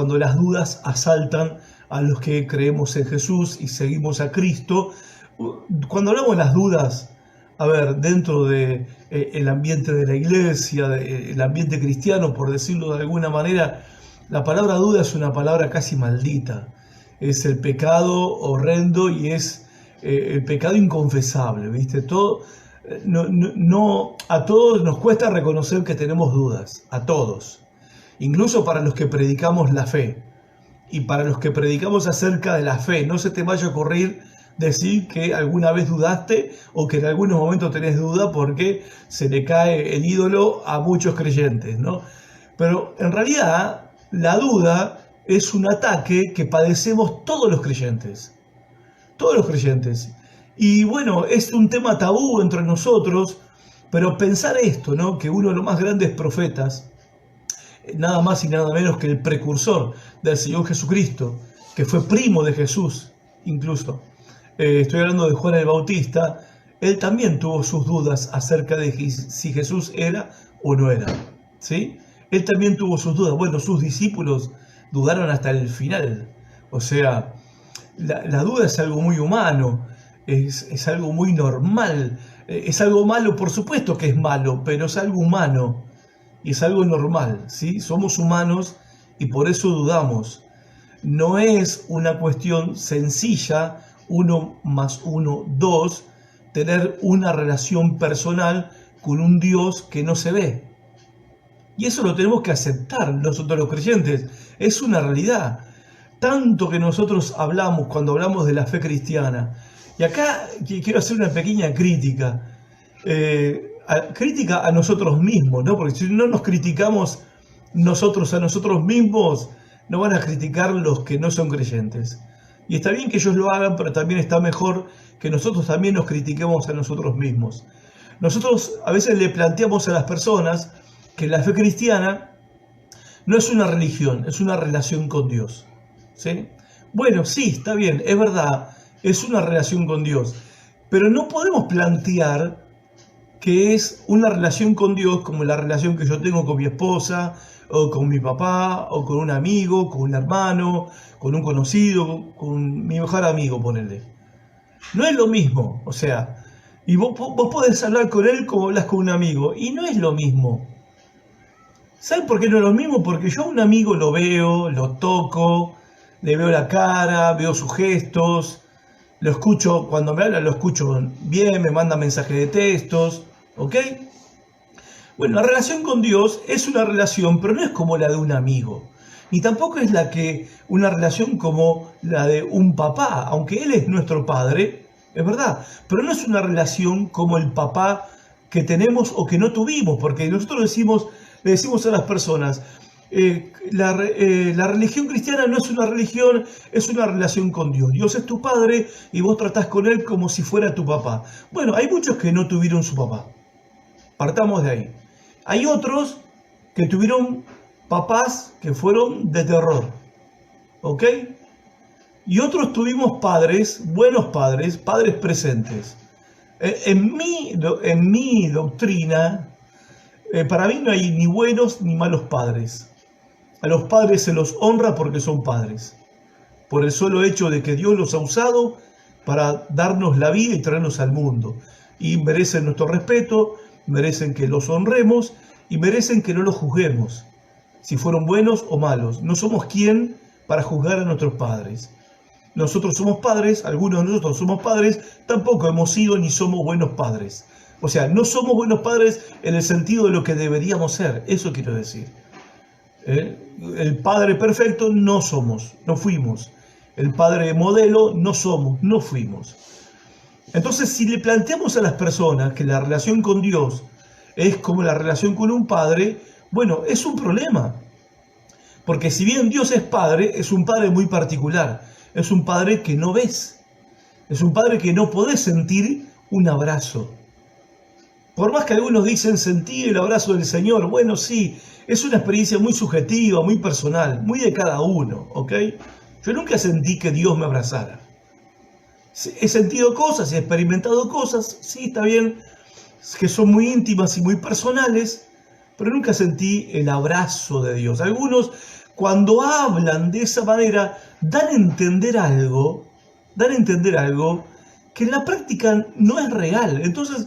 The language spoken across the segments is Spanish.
cuando las dudas asaltan a los que creemos en Jesús y seguimos a Cristo. Cuando hablamos de las dudas, a ver, dentro de el ambiente de la iglesia, el ambiente cristiano, por decirlo de alguna manera, la palabra duda es una palabra casi maldita. Es el pecado horrendo y es el pecado inconfesable, ¿viste? A todos nos cuesta reconocer que tenemos dudas, a todos. Incluso para los que predicamos la fe y para los que predicamos acerca de la fe. No se te vaya a ocurrir decir que alguna vez dudaste o que en algunos momentos tenés duda, porque se le cae el ídolo a muchos creyentes, ¿no? Pero en realidad la duda es un ataque que padecemos todos los creyentes. Todos los creyentes. Y bueno, es un tema tabú entre nosotros, pero pensar esto, ¿no? Que uno de los más grandes profetas, nada más y nada menos que el precursor del Señor Jesucristo, que fue primo de Jesús, incluso, estoy hablando de Juan el Bautista, él también tuvo sus dudas acerca de si Jesús era o no era, ¿sí? Él también tuvo sus dudas. Bueno, sus discípulos dudaron hasta el final. O sea, la duda es algo muy humano, es algo muy normal, es algo malo, por supuesto que es malo, pero es algo humano y es algo normal, ¿sí? Somos humanos y por eso dudamos. No es una cuestión sencilla, 1 más 1, 2, tener una relación personal con un Dios que no se ve. Y eso lo tenemos que aceptar nosotros los creyentes, es una realidad. Tanto que nosotros hablamos cuando hablamos de la fe cristiana. Y acá quiero hacer una pequeña crítica. Crítica a nosotros mismos, ¿no? Porque si no nos criticamos nosotros a nosotros mismos, no van a criticar los que no son creyentes. Y está bien que ellos lo hagan, pero también está mejor que nosotros también nos critiquemos a nosotros mismos. Nosotros a veces le planteamos a las personas que la fe cristiana no es una religión, es una relación con Dios, ¿sí? Bueno, sí, está bien, es verdad, es una relación con Dios, pero no podemos plantear que es una relación con Dios como la relación que yo tengo con mi esposa, o con mi papá, o con un amigo, con un hermano, con un conocido, con mi mejor amigo, ponele. No es lo mismo, o sea, y vos podés hablar con él como hablas con un amigo, y no es lo mismo. ¿Saben por qué no es lo mismo? Porque yo a un amigo lo veo, lo toco, le veo la cara, veo sus gestos, lo escucho, cuando me habla lo escucho bien, me manda mensajes de textos, ¿ok? Bueno, la relación con Dios es una relación, pero no es como la de un amigo, ni tampoco es una relación como la de un papá, aunque Él es nuestro padre, es verdad, pero no es una relación como el papá que tenemos o que no tuvimos, porque nosotros le decimos a las personas, la religión cristiana no es una religión, es una relación con Dios. Dios es tu padre y vos tratás con Él como si fuera tu papá. Bueno, hay muchos que no tuvieron su papá. Partamos de ahí. Hay otros que tuvieron papás que fueron de terror. ¿Ok? Y otros tuvimos padres, buenos padres, padres presentes. En mi doctrina, para mí no hay ni buenos ni malos padres. A los padres se los honra porque son padres, por el solo hecho de que Dios los ha usado para darnos la vida y traernos al mundo. Y merecen nuestro respeto, merecen que los honremos y merecen que no los juzguemos, si fueron buenos o malos. No somos quien para juzgar a nuestros padres. Nosotros somos padres, algunos de nosotros somos padres, tampoco hemos sido ni somos buenos padres. O sea, no somos buenos padres en el sentido de lo que deberíamos ser, eso quiero decir. El padre perfecto no somos, no fuimos. El padre modelo no somos, no fuimos. Entonces, si le planteamos a las personas que la relación con Dios es como la relación con un padre, bueno, es un problema. Porque si bien Dios es un padre muy particular. Es un padre que no ves. Es un padre que no podés sentir un abrazo. Por más que algunos dicen sentir el abrazo del Señor, bueno, sí, es una experiencia muy subjetiva, muy personal, muy de cada uno, ¿ok? Yo nunca sentí que Dios me abrazara. He sentido cosas, he experimentado cosas, sí, está bien, que son muy íntimas y muy personales, pero nunca sentí el abrazo de Dios. Algunos, cuando hablan de esa manera, dan a entender algo que en la práctica no es real. Entonces,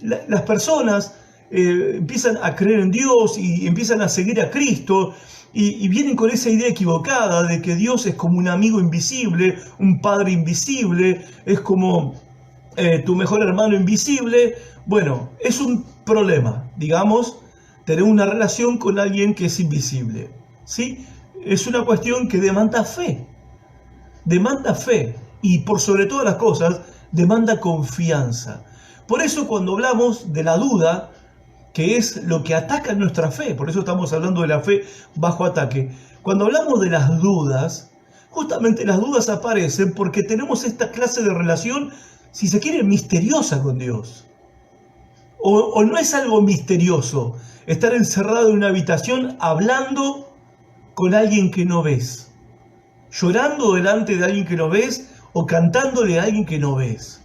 las personas empiezan a creer en Dios y empiezan a seguir a Cristo y vienen con esa idea equivocada de que Dios es como un amigo invisible, un padre invisible, es como tu mejor hermano invisible. Bueno, es un problema, digamos, tener una relación con alguien que es invisible, ¿sí? Es una cuestión que demanda fe y por sobre todas las cosas demanda confianza. Por eso cuando hablamos de la duda, que es lo que ataca nuestra fe, por eso estamos hablando de la fe bajo ataque, cuando hablamos de las dudas, justamente las dudas aparecen porque tenemos esta clase de relación, si se quiere, misteriosa con Dios. O no es algo misterioso estar encerrado en una habitación hablando con alguien que no ves, llorando delante de alguien que no ves o cantándole a alguien que no ves.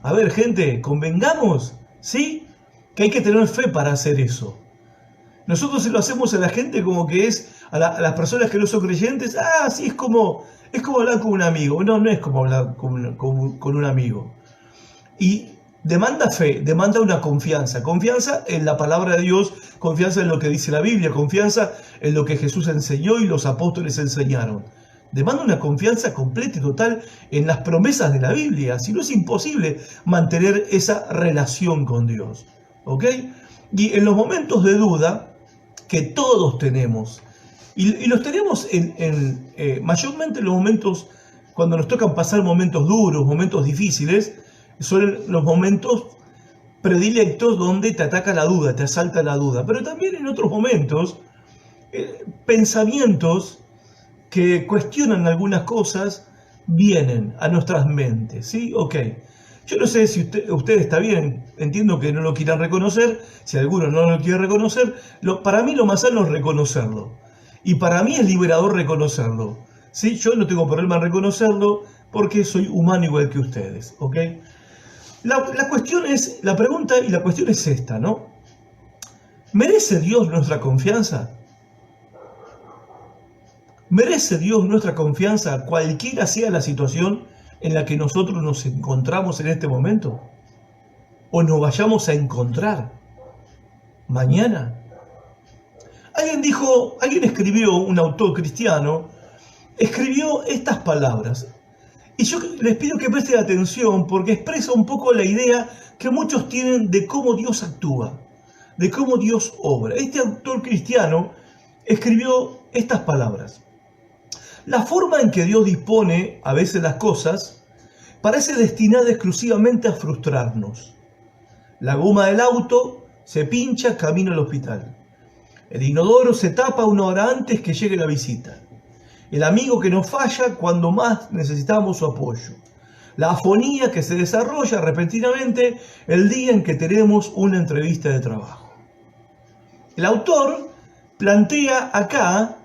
A ver, gente, convengamos, ¿sí? Que hay que tener fe para hacer eso. Nosotros se lo hacemos a la gente como que es, a las personas que no son creyentes, sí, es como hablar con un amigo. No, no es como hablar con un amigo. Y demanda fe, demanda una confianza en la palabra de Dios, confianza en lo que dice la Biblia, confianza en lo que Jesús enseñó y los apóstoles enseñaron. Demanda una confianza completa y total en las promesas de la Biblia, si no es imposible mantener esa relación con Dios, ¿ok? Y en los momentos de duda que todos tenemos, y los tenemos mayormente en los momentos cuando nos tocan pasar momentos duros, momentos difíciles, son los momentos predilectos donde te ataca la duda, te asalta la duda. Pero también en otros momentos, pensamientos que cuestionan algunas cosas vienen a nuestras mentes, ¿sí? Ok. Yo no sé si usted está bien, entiendo que no lo quieran reconocer, si alguno no lo quiere reconocer, para mí lo más sano es reconocerlo. Y para mí es liberador reconocerlo, ¿sí? Yo no tengo problema en reconocerlo porque soy humano igual que ustedes, ¿ok? La cuestión es, la pregunta y la cuestión es esta, ¿no? ¿Merece Dios nuestra confianza? ¿Merece Dios nuestra confianza cualquiera sea la situación en la que nosotros nos encontramos en este momento? ¿O nos vayamos a encontrar mañana? Alguien escribió, un autor cristiano, escribió estas palabras. Y yo les pido que presten atención porque expresa un poco la idea que muchos tienen de cómo Dios actúa, de cómo Dios obra. Este autor cristiano escribió estas palabras. La forma en que Dios dispone a veces las cosas parece destinada exclusivamente a frustrarnos. La goma del auto se pincha camino al hospital. El inodoro se tapa una hora antes que llegue la visita. El amigo que nos falla cuando más necesitamos su apoyo. La afonía que se desarrolla repentinamente el día en que tenemos una entrevista de trabajo. El autor plantea acá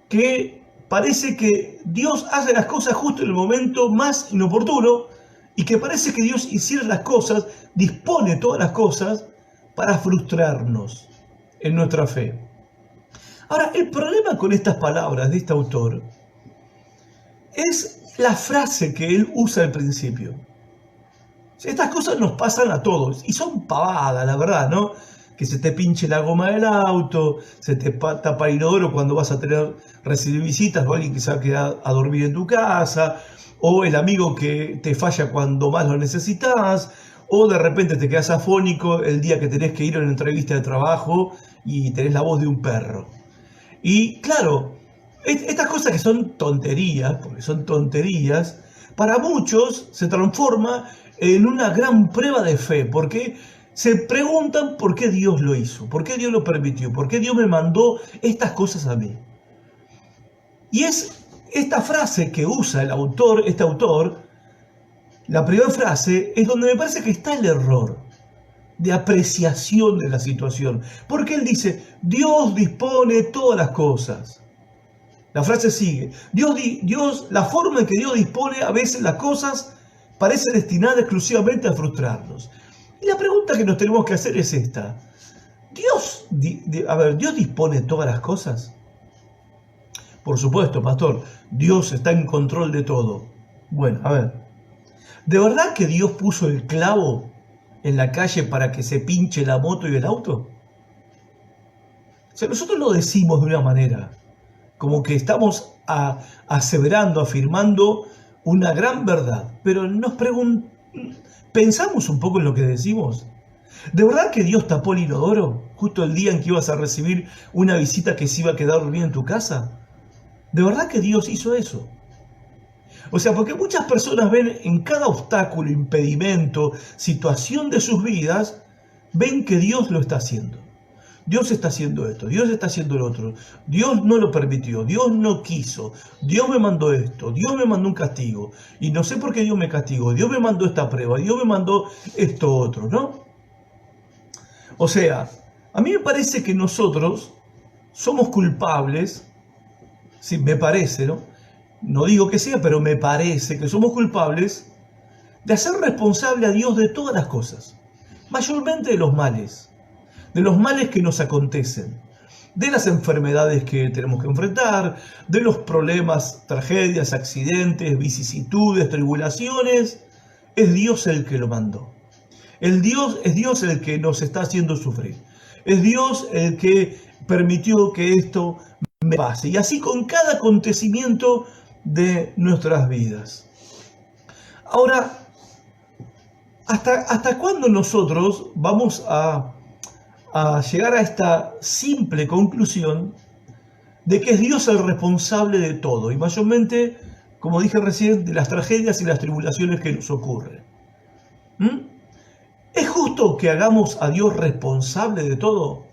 que parece que Dios hace las cosas justo en el momento más inoportuno y que parece que Dios hiciera las cosas, dispone todas las cosas para frustrarnos en nuestra fe. Ahora, el problema con estas palabras de este autor es la frase que él usa al principio. Estas cosas nos pasan a todos y son pavadas, la verdad, ¿no? Que se te pinche la goma del auto, se te tapa el inodoro cuando vas a recibir visitas o alguien que se va a quedar a dormir en tu casa, o el amigo que te falla cuando más lo necesitas, o de repente te quedas afónico el día que tenés que ir a una entrevista de trabajo y tenés la voz de un perro. Y claro, estas cosas que son tonterías, porque son tonterías, para muchos se transforma en una gran prueba de fe, porque se preguntan por qué Dios lo hizo, por qué Dios lo permitió, por qué Dios me mandó estas cosas a mí. Y es esta frase que usa este autor, la primera frase, es donde me parece que está el error de apreciación de la situación. Porque él dice, Dios dispone todas las cosas. La frase sigue, la forma en que Dios dispone a veces las cosas parece destinada exclusivamente a frustrarnos. Y la pregunta que nos tenemos que hacer es esta. ¿Dios dispone todas las cosas? Por supuesto, pastor, Dios está en control de todo. Bueno, a ver, ¿de verdad que Dios puso el clavo en la calle para que se pinche la moto y el auto? O sea, nosotros lo decimos de una manera, como que estamos aseverando, afirmando una gran verdad, pero ¿pensamos un poco en lo que decimos? ¿De verdad que Dios tapó el inodoro justo el día en que ibas a recibir una visita que se iba a quedar dormida en tu casa? ¿De verdad que Dios hizo eso? O sea, porque muchas personas ven en cada obstáculo, impedimento, situación de sus vidas, ven que Dios lo está haciendo. Dios está haciendo esto, Dios está haciendo lo otro. Dios no lo permitió, Dios no quiso, Dios me mandó esto, Dios me mandó un castigo. Y no sé por qué Dios me castigó, Dios me mandó esta prueba, Dios me mandó esto otro, ¿no? O sea, a mí me parece que nosotros somos culpables, sí, me parece, ¿no? No digo que sea, pero me parece que somos culpables de hacer responsable a Dios de todas las cosas, mayormente de los males que nos acontecen, de las enfermedades que tenemos que enfrentar, de los problemas, tragedias, accidentes, vicisitudes, tribulaciones. Es Dios el que lo mandó. Es Dios el que nos está haciendo sufrir. Es Dios el que permitió que esto me pase. Y así con cada acontecimiento de nuestras vidas. Ahora, ¿hasta cuándo nosotros vamos a llegar a esta simple conclusión de que es Dios el responsable de todo? Y mayormente, como dije recién, de las tragedias y las tribulaciones que nos ocurren. ¿Es justo que hagamos a Dios responsable de todo?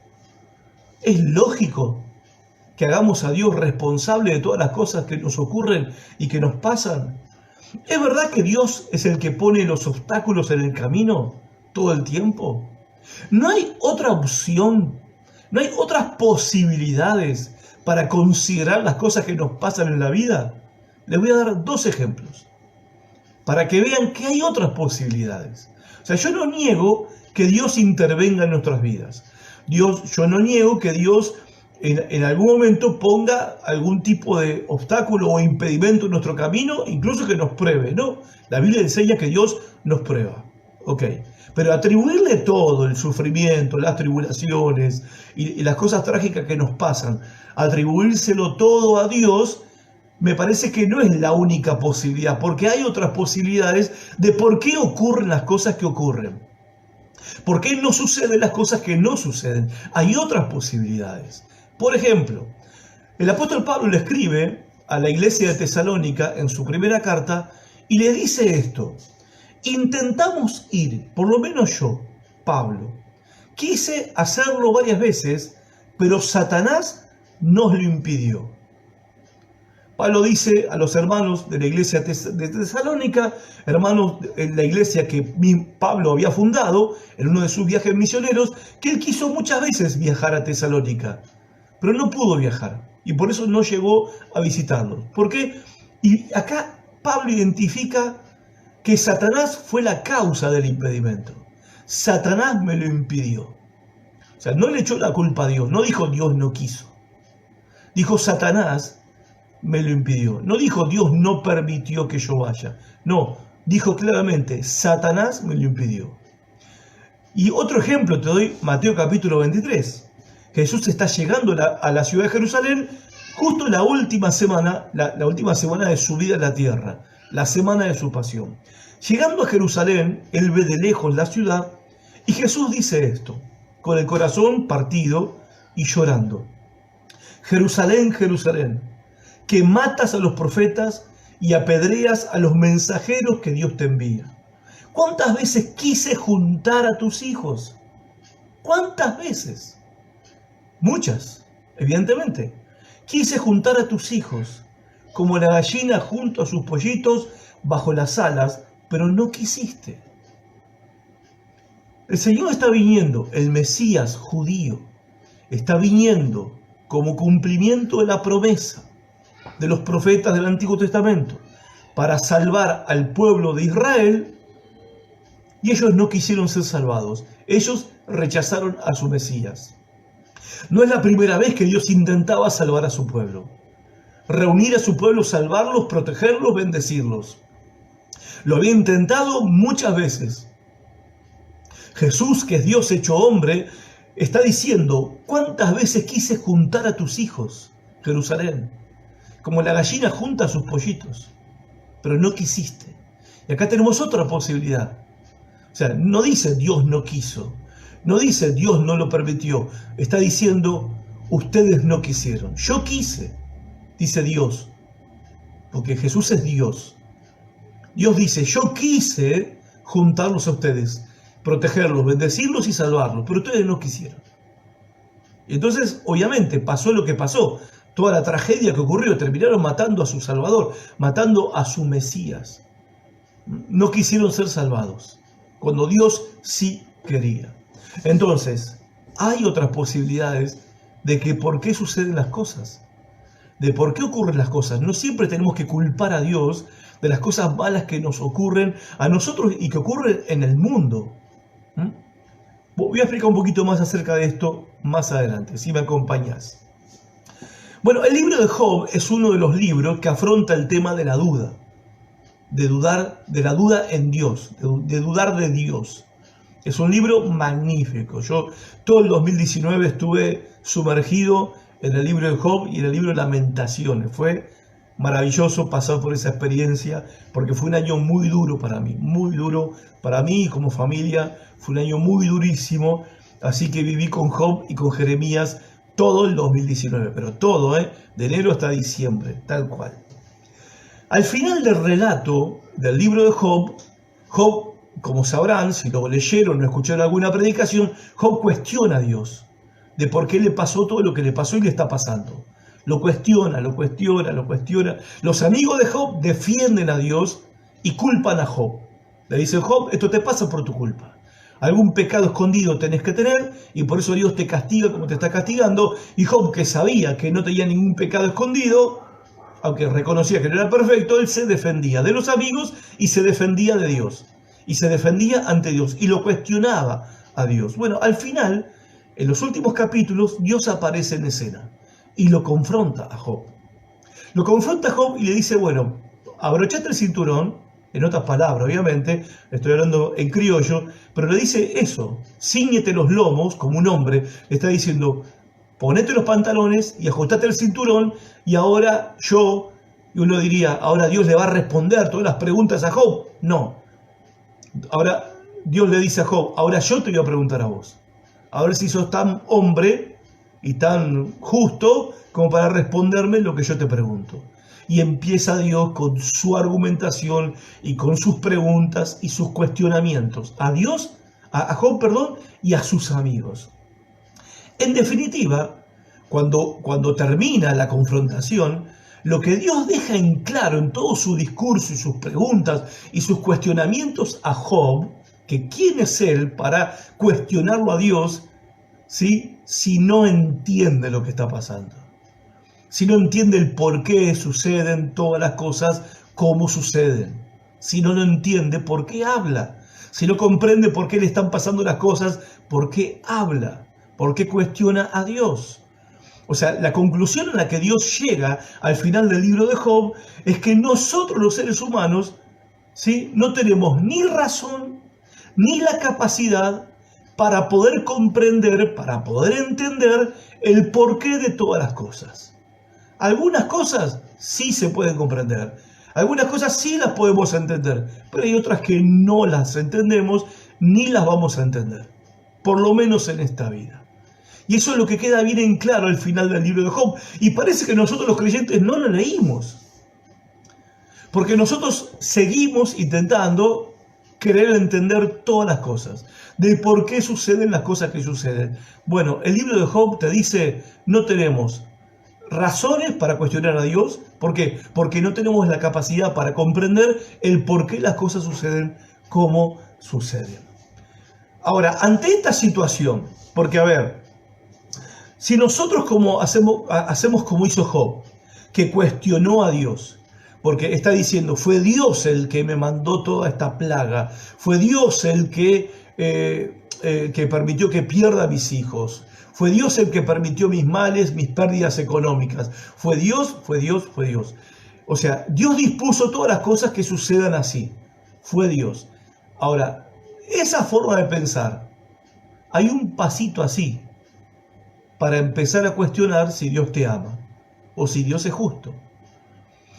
¿Es lógico que hagamos a Dios responsable de todas las cosas que nos ocurren y que nos pasan? ¿Es verdad que Dios es el que pone los obstáculos en el camino todo el tiempo? ¿No hay otra opción? ¿No hay otras posibilidades para considerar las cosas que nos pasan en la vida? Les voy a dar 2 ejemplos para que vean que hay otras posibilidades. O sea, yo no niego que Dios intervenga en nuestras vidas. Yo no niego que Dios en algún momento ponga algún tipo de obstáculo o impedimento en nuestro camino, incluso que nos pruebe, ¿no? La Biblia enseña que Dios nos prueba, ¿ok? Pero atribuirle todo, el sufrimiento, las tribulaciones y las cosas trágicas que nos pasan, atribuírselo todo a Dios, me parece que no es la única posibilidad, porque hay otras posibilidades de por qué ocurren las cosas que ocurren. ¿Por qué no suceden las cosas que no suceden? Hay otras posibilidades. Por ejemplo, el apóstol Pablo le escribe a la iglesia de Tesalónica en su primera carta y le dice esto: intentamos ir, por lo menos yo, Pablo, quise hacerlo varias veces, pero Satanás nos lo impidió. Pablo dice a los hermanos de la iglesia de Tesalónica, hermanos en la iglesia que Pablo había fundado en uno de sus viajes misioneros, que él quiso muchas veces viajar a Tesalónica, pero no pudo viajar y por eso no llegó a visitarlos. ¿Por qué? Y acá Pablo identifica que Satanás fue la causa del impedimento. Satanás me lo impidió. O sea, no le echó la culpa a Dios, no dijo Dios no quiso. Dijo Satanás me lo impidió. No dijo Dios no permitió que yo vaya. No, dijo claramente Satanás me lo impidió. Y otro ejemplo te doy, Mateo capítulo 23. Jesús está llegando a la ciudad de Jerusalén justo la última semana de su vida en la tierra, la semana de su pasión. Llegando a Jerusalén, él ve de lejos la ciudad y Jesús dice esto, con el corazón partido y llorando: Jerusalén, Jerusalén, que matas a los profetas y apedreas a los mensajeros que Dios te envía. ¿Cuántas veces quise juntar a tus hijos? ¿Cuántas veces? Muchas, evidentemente. Quise juntar a tus hijos, como la gallina junto a sus pollitos bajo las alas, pero no quisiste. El Señor está viniendo, el Mesías judío, está viniendo como cumplimiento de la promesa de los profetas del Antiguo Testamento para salvar al pueblo de Israel, y ellos no quisieron ser salvados. Ellos rechazaron a su Mesías. No es la primera vez que Dios intentaba salvar a su pueblo. reunir a su pueblo, salvarlos, protegerlos, bendecirlos. Lo había intentado muchas veces. Jesús, que es Dios hecho hombre, está diciendo: ¿cuántas veces quise juntar a tus hijos, Jerusalén? Como la gallina junta a sus pollitos, pero no quisiste. Y acá tenemos otra posibilidad. O sea, no dice Dios no quiso, no dice Dios no lo permitió, está diciendo ustedes no quisieron. Yo quise, dice Dios, porque Jesús es Dios. Dios dice: yo quise juntarlos a ustedes, protegerlos, bendecirlos y salvarlos, pero ustedes no quisieron. Y entonces, obviamente, pasó lo que pasó. Toda la tragedia que ocurrió, terminaron matando a su Salvador, matando a su Mesías. No quisieron ser salvados, cuando Dios sí quería. Entonces, hay otras posibilidades de que por qué suceden las cosas, de por qué ocurren las cosas. No siempre tenemos que culpar a Dios de las cosas malas que nos ocurren a nosotros y que ocurren en el mundo. Voy a explicar un poquito más acerca de esto más adelante, si me acompañas. Bueno, el libro de Job es uno de los libros que afronta el tema de la duda, de la duda en Dios, de dudar de Dios. Es un libro magnífico. Yo todo el 2019 estuve sumergido en el libro de Job y en el libro de Lamentaciones. Fue maravilloso pasar por esa experiencia, porque fue un año muy duro para mí y como familia. Fue un año muy durísimo, así que viví con Job y con Jeremías todo el 2019, pero todo, de enero hasta diciembre, tal cual. Al final del relato del libro de Job, como sabrán, si lo leyeron o escucharon alguna predicación, Job cuestiona a Dios de por qué le pasó todo lo que le pasó y le está pasando. Lo cuestiona. Los amigos de Job defienden a Dios y culpan a Job. Le dicen: Job, esto te pasa por tu culpa. Algún pecado escondido tenés que tener y por eso Dios te castiga como te está castigando. Y Job, que sabía que no tenía ningún pecado escondido, aunque reconocía que no era perfecto, él se defendía de los amigos y se defendía de Dios. Y se defendía ante Dios y lo cuestionaba a Dios. Bueno, al final, en los últimos capítulos, Dios aparece en escena y lo confronta a Job. Lo confronta a Job y le dice: bueno, abrochate el cinturón. En otras palabras, obviamente, estoy hablando en criollo, pero le dice eso: cíñete los lomos como un hombre. Le está diciendo: ponete los pantalones y ajustate el cinturón, y ahora y uno diría, ahora Dios le va a responder todas las preguntas a Job. No. Ahora Dios le dice a Job: ahora yo te voy a preguntar a vos. A ver si sos tan hombre y tan justo como para responderme lo que yo te pregunto. Y empieza Dios con su argumentación y con sus preguntas y sus cuestionamientos a Job, y a sus amigos. En definitiva, cuando termina la confrontación, lo que Dios deja en claro en todo su discurso y sus preguntas y sus cuestionamientos a Job, que quién es él para cuestionarlo a Dios, ¿sí?, si no entiende lo que está pasando. Si no entiende el por qué suceden todas las cosas como suceden. Si no lo entiende, ¿por qué habla? Si no comprende por qué le están pasando las cosas, ¿por qué habla? ¿Por qué cuestiona a Dios? O sea, la conclusión a la que Dios llega al final del libro de Job es que nosotros los seres humanos, ¿sí?, no tenemos ni razón ni la capacidad para poder comprender, para poder entender el porqué de todas las cosas. Algunas cosas sí se pueden comprender, algunas cosas sí las podemos entender, pero hay otras que no las entendemos ni las vamos a entender, por lo menos en esta vida. Y eso es lo que queda bien en claro al final del libro de Job. Y parece que nosotros los creyentes no lo leímos, porque nosotros seguimos intentando querer entender todas las cosas, de por qué suceden las cosas que suceden. Bueno, el libro de Job te dice: no tenemos razones para cuestionar a Dios. ¿Por qué? Porque no tenemos la capacidad para comprender el por qué las cosas suceden como suceden. Ahora, ante esta situación, porque a ver, si nosotros hacemos como hizo Job, que cuestionó a Dios, porque está diciendo: fue Dios el que me mandó toda esta plaga, fue Dios el que permitió que pierda a mis hijos, Fue Dios el que permitió mis males, mis pérdidas económicas. Fue Dios, fue Dios, fue Dios. O sea, Dios dispuso todas las cosas que sucedan así. Fue Dios. Ahora, esa forma de pensar, hay un pasito así para empezar a cuestionar si Dios te ama o si Dios es justo.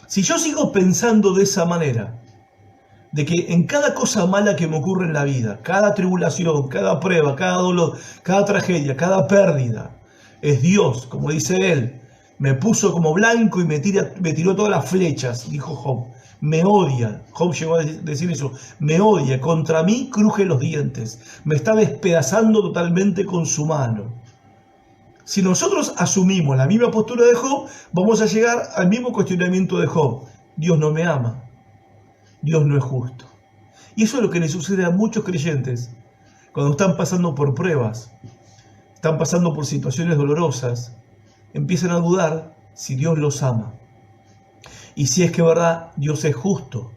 Si yo sigo pensando de esa manera, de que en cada cosa mala que me ocurre en la vida, cada tribulación, cada prueba, cada dolor, cada tragedia, cada pérdida, es Dios, como dice él, me puso como blanco y me tiró todas las flechas, dijo Job. Me odia, Job llegó a decir eso, me odia, contra mí cruje los dientes, me está despedazando totalmente con su mano. Si nosotros asumimos la misma postura de Job, vamos a llegar al mismo cuestionamiento de Job. Dios no me ama, Dios no es justo. Y eso es lo que le sucede a muchos creyentes cuando están pasando por pruebas, están pasando por situaciones dolorosas, empiezan a dudar si Dios los ama. Y si es que verdad Dios es justo,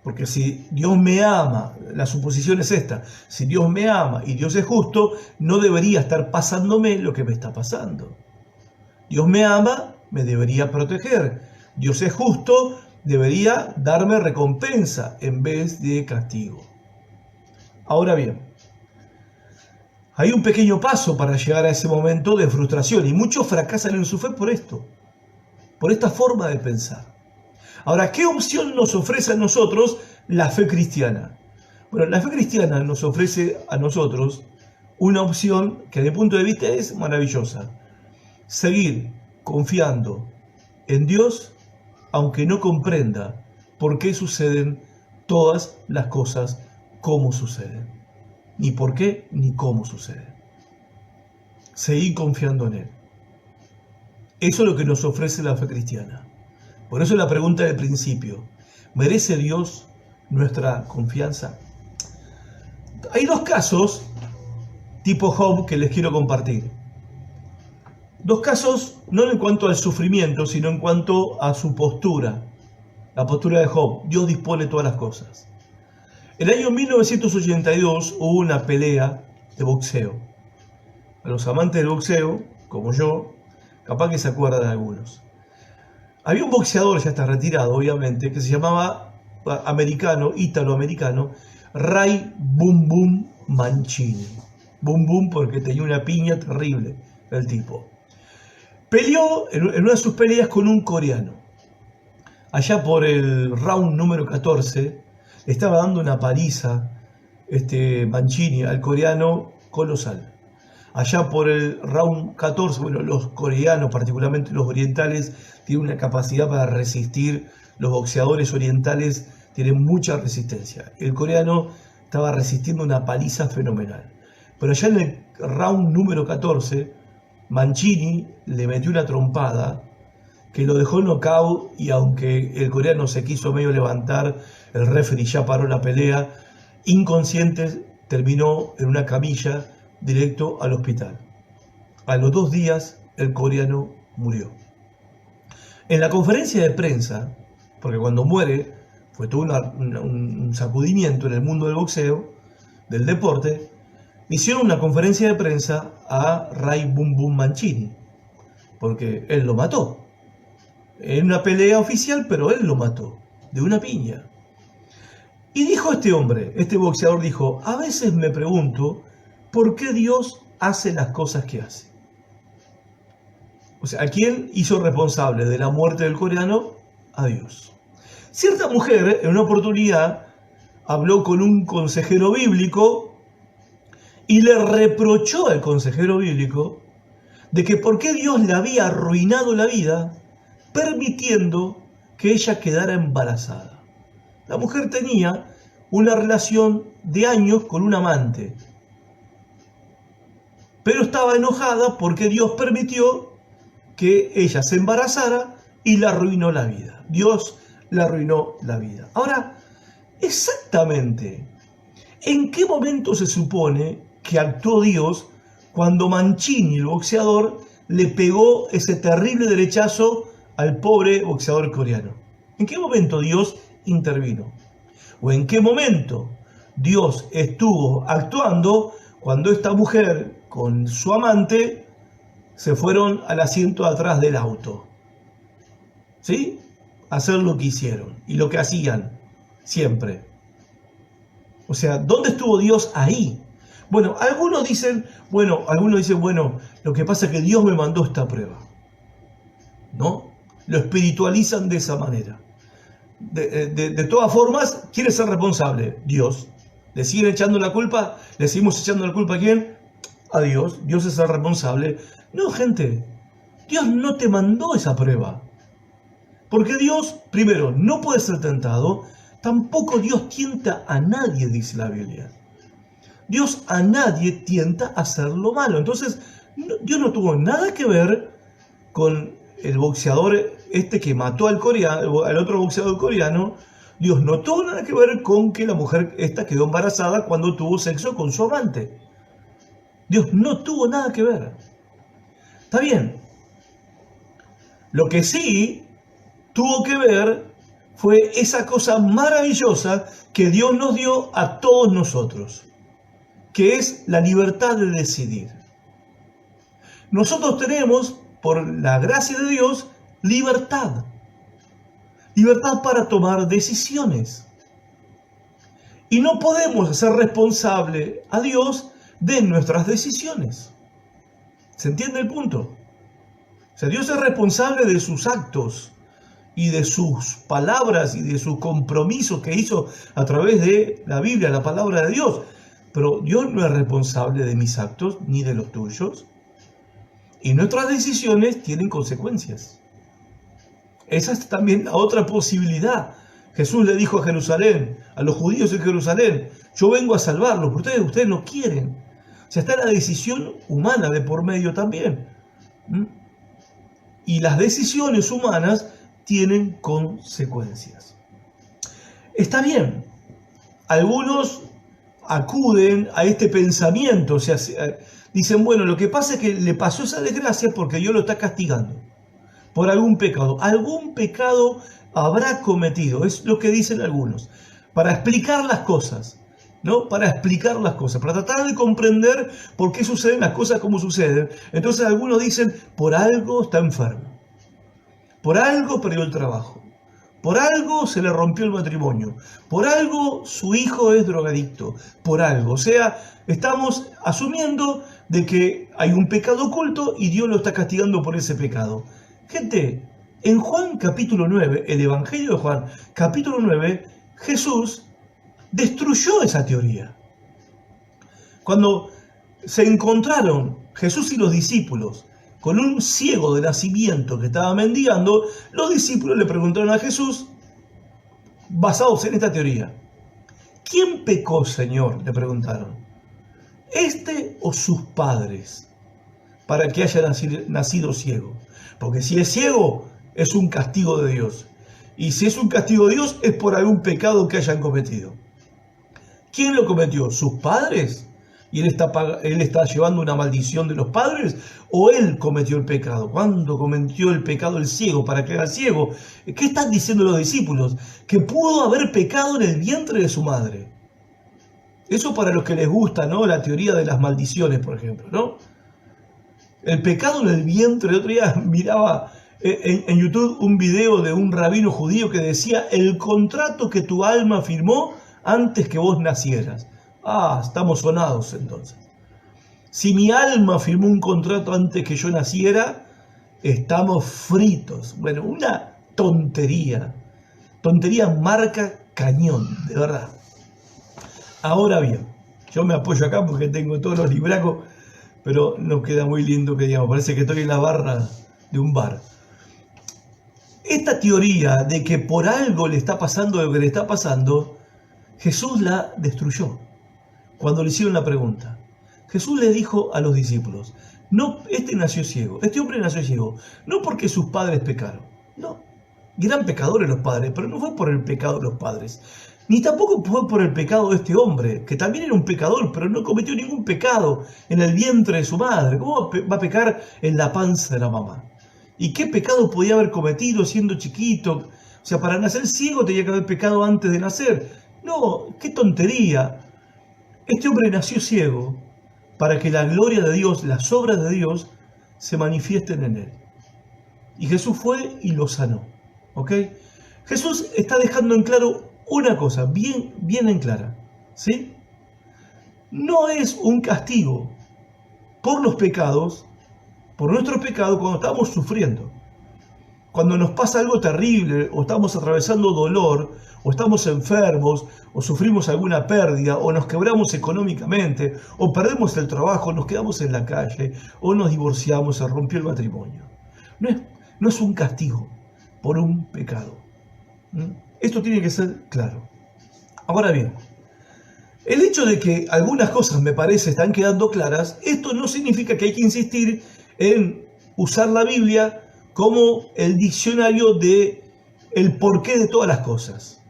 porque si Dios me ama, la suposición es esta, si Dios me ama y Dios es justo, no debería estar pasándome lo que me está pasando. Dios me ama, me debería proteger. Dios es justo, debería darme recompensa en vez de castigo. Ahora bien, hay un pequeño paso para llegar a ese momento de frustración y muchos fracasan en su fe por esto, por esta forma de pensar. Ahora, ¿qué opción nos ofrece a nosotros la fe cristiana? Bueno, la fe cristiana nos ofrece a nosotros una opción que desde mi punto de vista es maravillosa. Seguir confiando en Dios, aunque no comprenda por qué suceden todas las cosas como suceden. Ni por qué ni cómo suceden. Seguir confiando en Él. Eso es lo que nos ofrece la fe cristiana. Por eso la pregunta del principio, ¿merece Dios nuestra confianza? Hay dos casos tipo Job que les quiero compartir. Dos casos no en cuanto al sufrimiento, sino en cuanto a su postura. La postura de Job. Dios dispone todas las cosas. En el año 1982 hubo una pelea de boxeo. A los amantes del boxeo, como yo, capaz que se acuerdan de algunos. Había un boxeador, ya está retirado obviamente, que se llamaba ítalo-americano, Ray Boom Boom Mancini. Boom Boom porque tenía una piña terrible el tipo. Peleó en una de sus peleas con un coreano. Allá por el round número 14, le estaba dando una paliza Mancini al coreano colosal. Allá por el round 14, bueno, los coreanos, particularmente los orientales, tienen una capacidad para resistir. Los boxeadores orientales tienen mucha resistencia. El coreano estaba resistiendo una paliza fenomenal. Pero allá en el round número 14, Mancini le metió una trompada que lo dejó nocaut y aunque el coreano se quiso medio levantar, el referee ya paró la pelea, inconsciente, terminó en una camilla directo al hospital. A los 2 días el coreano murió. En la conferencia de prensa, porque cuando muere fue todo un sacudimiento en el mundo del boxeo, del deporte, hicieron una conferencia de prensa a Ray Boom Boom Mancini, porque él lo mató. En una pelea oficial, pero él lo mató, de una piña. Y dijo este hombre, este boxeador dijo, a veces me pregunto por qué Dios hace las cosas que hace. O sea, ¿a quién hizo responsable de la muerte del coreano? A Dios. Cierta mujer, en una oportunidad, habló con un consejero bíblico y le reprochó al consejero bíblico de que por qué Dios le había arruinado la vida permitiendo que ella quedara embarazada. La mujer tenía una relación de años con un amante, pero estaba enojada porque Dios permitió que ella se embarazara y le arruinó la vida. Dios le arruinó la vida. Ahora, exactamente, ¿en qué momento se supone que actuó Dios cuando Mancini, el boxeador, le pegó ese terrible derechazo al pobre boxeador coreano? ¿En qué momento Dios intervino? ¿O en qué momento Dios estuvo actuando cuando esta mujer con su amante se fueron al asiento atrás del auto. ¿Sí? A hacer lo que hicieron y lo que hacían siempre. O sea, ¿dónde estuvo Dios ahí? Bueno, algunos dicen, bueno, lo que pasa es que Dios me mandó esta prueba. ¿No? Lo espiritualizan de esa manera. De todas formas, ¿quién es el responsable? Dios. ¿Le siguen echando la culpa? ¿Le seguimos echando la culpa a quién? A Dios. Dios es el responsable. No, gente, Dios no te mandó esa prueba. Porque Dios, primero, no puede ser tentado. Tampoco Dios tienta a nadie, dice la Biblia. Dios a nadie tienta a hacer lo malo. Entonces, Dios no tuvo nada que ver con el boxeador que mató al otro boxeador coreano. Dios no tuvo nada que ver con que la mujer quedó embarazada cuando tuvo sexo con su amante. Dios no tuvo nada que ver. Está bien. Lo que sí tuvo que ver fue esa cosa maravillosa que Dios nos dio a todos nosotros, que es la libertad de decidir. Nosotros tenemos, por la gracia de Dios, libertad. Libertad para tomar decisiones. Y no podemos hacer responsable a Dios de nuestras decisiones. ¿Se entiende el punto? O sea, Dios es responsable de sus actos y de sus palabras y de sus compromisos que hizo a través de la Biblia, la palabra de Dios. Pero Dios no es responsable de mis actos ni de los tuyos. Y nuestras decisiones tienen consecuencias. Esa es también la otra posibilidad. Jesús le dijo a Jerusalén, a los judíos en Jerusalén, yo vengo a salvarlos, pero ustedes no quieren. O sea, está la decisión humana de por medio también. Y las decisiones humanas tienen consecuencias. Está bien, algunos acuden a este pensamiento, o sea, dicen, bueno, lo que pasa es que le pasó esa desgracia porque Dios lo está castigando por algún pecado. Algún pecado habrá cometido, es lo que dicen algunos, para explicar las cosas, ¿no? Para explicar las cosas, para tratar de comprender por qué suceden las cosas como suceden. Entonces algunos dicen, por algo está enfermo, por algo perdió el trabajo, por algo se le rompió el matrimonio, por algo su hijo es drogadicto, por algo. O sea, estamos asumiendo de que hay un pecado oculto y Dios lo está castigando por ese pecado. Gente, en Juan capítulo 9, el Evangelio de Juan capítulo 9, Jesús destruyó esa teoría. Cuando se encontraron Jesús y los discípulos con un ciego de nacimiento que estaba mendigando, los discípulos le preguntaron a Jesús, basados en esta teoría, ¿quién pecó, Señor?, le preguntaron, ¿este o sus padres, para que haya nacido ciego? Porque si es ciego, es un castigo de Dios. Y si es un castigo de Dios, es por algún pecado que hayan cometido. ¿Quién lo cometió? ¿Sus padres? ¿Y él está llevando una maldición de los padres? ¿O él cometió el pecado? ¿Cuándo cometió el pecado el ciego para que era ciego? ¿Qué están diciendo los discípulos? Que pudo haber pecado en el vientre de su madre. Eso para los que les gusta, ¿no? La teoría de las maldiciones, por ejemplo, ¿no? El pecado en el vientre. El otro día miraba en YouTube un video de un rabino judío que decía, el contrato que tu alma firmó antes que vos nacieras. Ah, estamos sonados entonces. Si mi alma firmó un contrato antes que yo naciera, estamos fritos. Bueno, una tontería. Tontería marca cañón, de verdad. Ahora bien, yo me apoyo acá porque tengo todos los libracos, pero no queda muy lindo que digamos. Parece que estoy en la barra de un bar. Esta teoría de que por algo le está pasando lo que le está pasando, Jesús la destruyó. Cuando le hicieron la pregunta, Jesús le dijo a los discípulos, no, este hombre nació ciego, no porque sus padres pecaron, no, eran pecadores los padres, pero no fue por el pecado de los padres, ni tampoco fue por el pecado de este hombre, que también era un pecador, pero no cometió ningún pecado en el vientre de su madre. ¿Cómo va a pecar en la panza de la mamá? ¿Y qué pecado podía haber cometido siendo chiquito? O sea, para nacer ciego tenía que haber pecado antes de nacer. No, qué tontería. Este hombre nació ciego para que la gloria de Dios, las obras de Dios, se manifiesten en él. Y Jesús fue y lo sanó. ¿Ok? Jesús está dejando en claro una cosa, bien en clara. ¿Sí? No es un castigo por los pecados, por nuestro pecado cuando estamos sufriendo. Cuando nos pasa algo terrible, o estamos atravesando dolor, o estamos enfermos, o sufrimos alguna pérdida, o nos quebramos económicamente, o perdemos el trabajo, nos quedamos en la calle, o nos divorciamos, se rompió el matrimonio. No es un castigo por un pecado. Esto tiene que ser claro. Ahora bien, el hecho de que algunas cosas me parece están quedando claras, esto no significa que hay que insistir en usar la Biblia como el diccionario de el porqué de todas las cosas.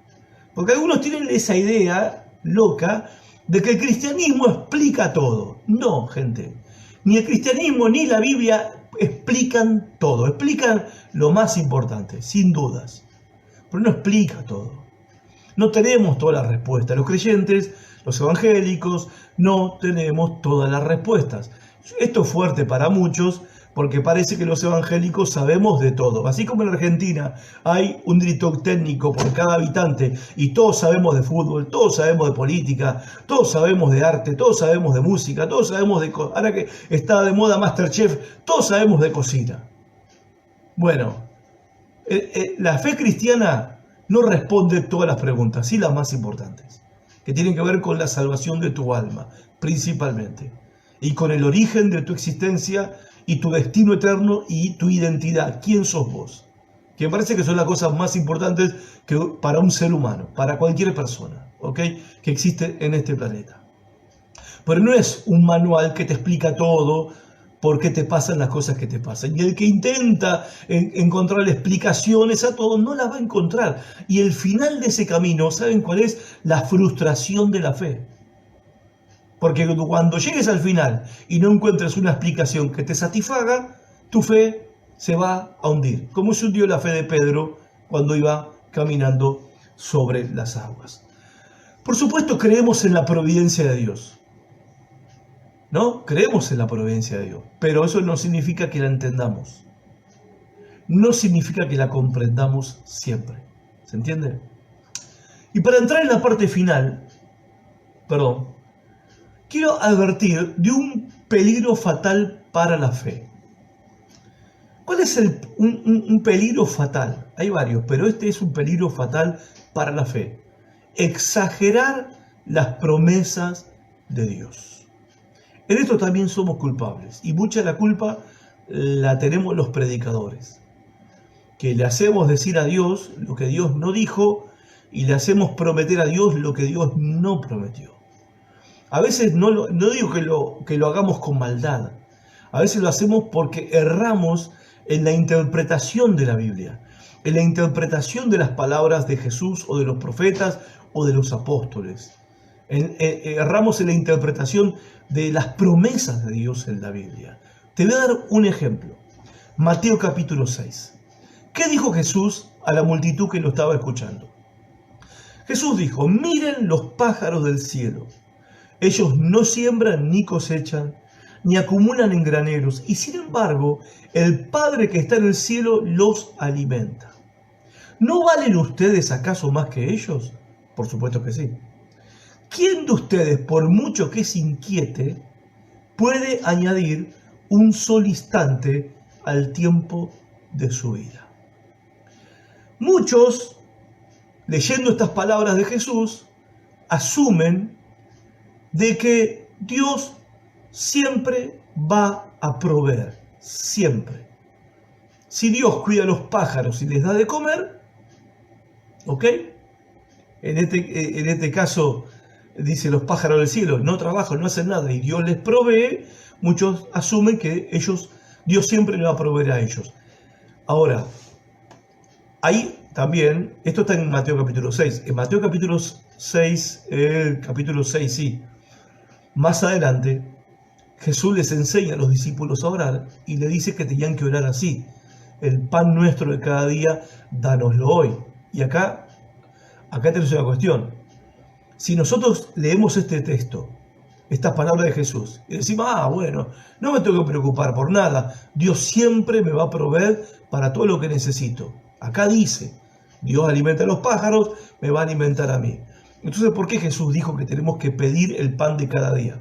Porque algunos tienen esa idea loca de que el cristianismo explica todo. No, gente. Ni el cristianismo ni la Biblia explican todo. Explican lo más importante, sin dudas. Pero no explica todo. No tenemos todas las respuestas. Los creyentes, los evangélicos, no tenemos todas las respuestas. Esto es fuerte para muchos, porque parece que los evangélicos sabemos de todo. Así como en Argentina hay un director técnico por cada habitante y todos sabemos de fútbol, todos sabemos de política, todos sabemos de arte, todos sabemos de música, todos sabemos de... Ahora que está de moda MasterChef, todos sabemos de cocina. Bueno, la fe cristiana no responde todas las preguntas, sí las más importantes, que tienen que ver con la salvación de tu alma, principalmente, y con el origen de tu existencia y tu destino eterno y tu identidad. ¿Quién sos vos? Que me parece que son las cosas más importantes que para un ser humano, para cualquier persona, ¿ok? Que existe en este planeta. Pero no es un manual que te explica todo, por qué te pasan las cosas que te pasan. Y el que intenta encontrar explicaciones a todo, no las va a encontrar. Y el final de ese camino, ¿saben cuál es? La frustración de la fe. Porque cuando llegues al final y no encuentres una explicación que te satisfaga, tu fe se va a hundir. Como se hundió la fe de Pedro cuando iba caminando sobre las aguas. Por supuesto, creemos en la providencia de Dios. ¿No? Creemos en la providencia de Dios. Pero eso no significa que la entendamos. No significa que la comprendamos siempre. ¿Se entiende? Y para entrar en la parte final, quiero advertir de un peligro fatal para la fe. ¿Cuál es un peligro fatal? Hay varios, pero este es un peligro fatal para la fe. Exagerar las promesas de Dios. En esto también somos culpables, y mucha de la culpa la tenemos los predicadores, que le hacemos decir a Dios lo que Dios no dijo, y le hacemos prometer a Dios lo que Dios no prometió. A veces no digo que lo hagamos con maldad. A veces lo hacemos porque erramos en la interpretación de la Biblia, en la interpretación de las palabras de Jesús o de los profetas o de los apóstoles. Erramos en la interpretación de las promesas de Dios en la Biblia. Te voy a dar un ejemplo. Mateo capítulo 6. ¿Qué dijo Jesús a la multitud que lo estaba escuchando? Jesús dijo: miren los pájaros del cielo. Ellos no siembran ni cosechan, ni acumulan en graneros, y sin embargo, el Padre que está en el cielo los alimenta. ¿No valen ustedes acaso más que ellos? Por supuesto que sí. ¿Quién de ustedes, por mucho que se inquiete, puede añadir un solo instante al tiempo de su vida? Muchos, leyendo estas palabras de Jesús, asumen de que Dios siempre va a proveer, siempre. Si Dios cuida a los pájaros y les da de comer, ¿ok? En este caso, dice: los pájaros del cielo no trabajan, no hacen nada y Dios les provee. Muchos asumen que Dios siempre les va a proveer a ellos. Ahora, ahí también, esto está en Mateo capítulo 6. En Mateo capítulo 6, sí. Más adelante, Jesús les enseña a los discípulos a orar y le dice que tenían que orar así: el pan nuestro de cada día, dánoslo hoy. Y acá tenemos una cuestión. Si nosotros leemos este texto estas palabras de Jesús. Y decimos, bueno, no me tengo que preocupar por nada. Dios siempre me va a proveer para todo lo que necesito. Acá dice, Dios alimenta a los pájaros, me va a alimentar a mí. Entonces, ¿por qué Jesús dijo que tenemos que pedir el pan de cada día?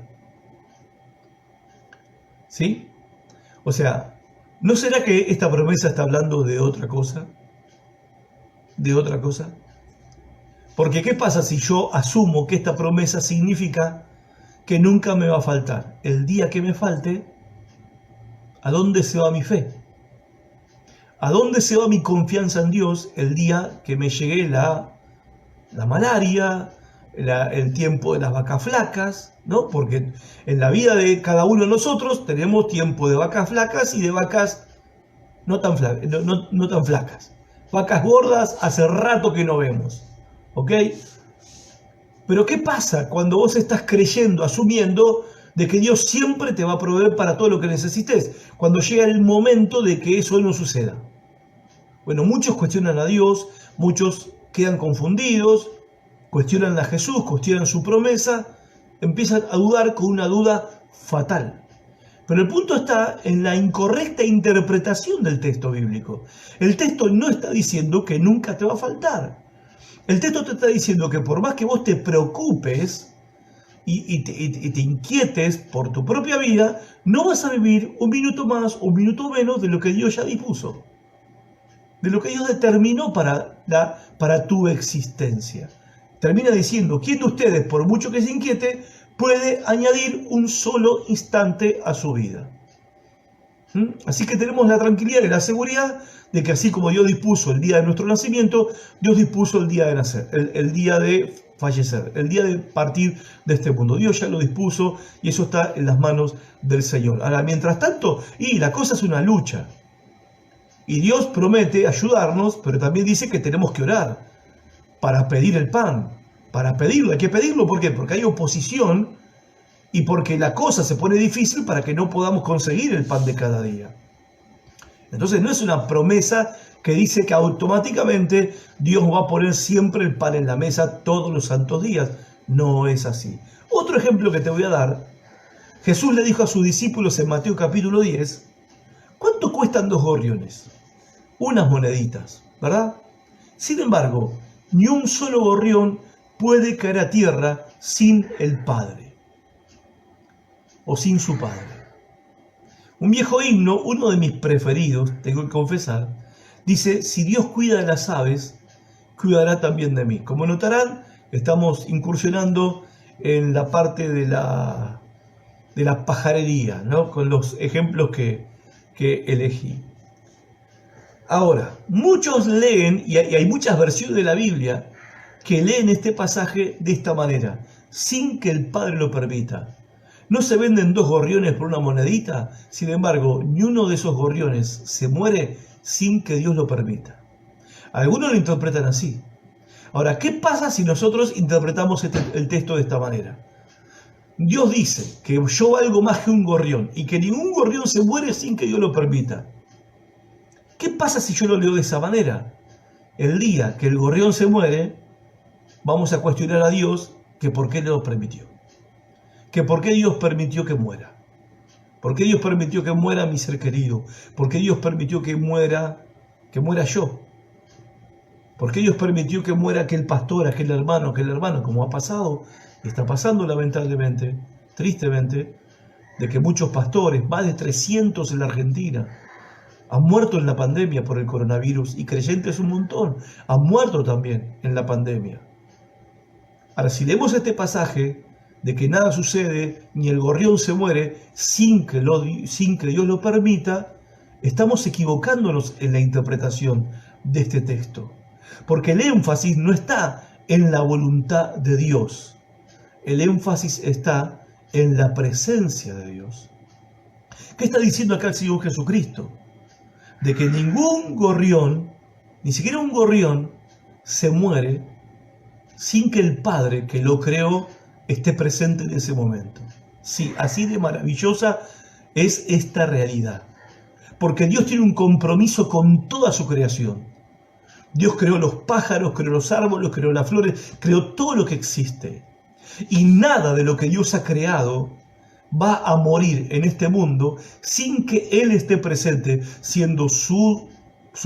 ¿Sí? O sea, ¿no será que esta promesa está hablando de otra cosa? ¿De otra cosa? Porque ¿qué pasa si yo asumo que esta promesa significa que nunca me va a faltar? El día que me falte, ¿a dónde se va mi fe? ¿A dónde se va mi confianza en Dios el día que me llegue la malaria, el tiempo de las vacas flacas, ¿no? Porque en la vida de cada uno de nosotros tenemos tiempo de vacas flacas y de vacas no tan flacas. Vacas gordas hace rato que no vemos, ¿ok? Pero ¿qué pasa cuando vos estás creyendo, asumiendo de que Dios siempre te va a proveer para todo lo que necesites? Cuando llega el momento de que eso no suceda. Bueno, muchos cuestionan a Dios, muchos quedan confundidos, cuestionan a Jesús, cuestionan su promesa, empiezan a dudar con una duda fatal. Pero el punto está en la incorrecta interpretación del texto bíblico. El texto no está diciendo que nunca te va a faltar. El texto te está diciendo que por más que vos te preocupes y te inquietes por tu propia vida, no vas a vivir un minuto más o un minuto menos de lo que Dios ya dispuso, de lo que Dios determinó para tu existencia. Termina diciendo, ¿quién de ustedes, por mucho que se inquiete, puede añadir un solo instante a su vida? Así que tenemos la tranquilidad y la seguridad de que así como Dios dispuso el día de nuestro nacimiento, Dios dispuso el día de nacer, el día de fallecer, el día de partir de este mundo. Dios ya lo dispuso y eso está en las manos del Señor. Ahora, mientras tanto, la cosa es una lucha. Y Dios promete ayudarnos, pero también dice que tenemos que orar para pedir el pan, para pedirlo. Hay que pedirlo, ¿por qué? Porque hay oposición y porque la cosa se pone difícil para que no podamos conseguir el pan de cada día. Entonces no es una promesa que dice que automáticamente Dios va a poner siempre el pan en la mesa todos los santos días. No es así. Otro ejemplo que te voy a dar, Jesús le dijo a sus discípulos en Mateo capítulo 10, ¿cuánto cuestan 2 gorriones? Unas moneditas, ¿verdad? Sin embargo, ni un solo gorrión puede caer a tierra sin el Padre o sin su Padre. Un viejo himno, uno de mis preferidos, tengo que confesar, dice, si Dios cuida de las aves, cuidará también de mí. Como notarán, estamos incursionando en la parte de la pajarería, ¿no? Con los ejemplos que elegí. Ahora, muchos leen, y hay muchas versiones de la Biblia, que leen este pasaje de esta manera, sin que el Padre lo permita. ¿No se venden 2 gorriones por una monedita? Sin embargo, ni uno de esos gorriones se muere sin que Dios lo permita. Algunos lo interpretan así. Ahora, ¿qué pasa si nosotros interpretamos el texto de esta manera? Dios dice que yo valgo más que un gorrión y que ningún gorrión se muere sin que Dios lo permita. ¿Qué pasa si yo lo leo de esa manera? El día que el gorrión se muere, vamos a cuestionar a Dios que por qué lo permitió. Que por qué Dios permitió que muera. ¿Por qué Dios permitió que muera mi ser querido? ¿Por qué Dios permitió que muera yo? ¿Por qué Dios permitió que muera aquel pastor, aquel hermano, como ha pasado y está pasando lamentablemente, tristemente, de que muchos pastores, más de 300 en la Argentina, han muerto en la pandemia por el coronavirus y creyentes un montón, han muerto también en la pandemia? Ahora, si leemos este pasaje de que nada sucede, ni el gorrión se muere, sin que Dios lo permita, estamos equivocándonos en la interpretación de este texto. Porque el énfasis no está en la voluntad de Dios. El énfasis está en la presencia de Dios. ¿Qué está diciendo acá el Señor Jesucristo? De que ningún gorrión, ni siquiera un gorrión, se muere sin que el Padre que lo creó esté presente en ese momento. Sí, así de maravillosa es esta realidad. Porque Dios tiene un compromiso con toda su creación. Dios creó los pájaros, creó los árboles, creó las flores, creó todo lo que existe. Y nada de lo que Dios ha creado va a morir en este mundo sin que Él esté presente, siendo su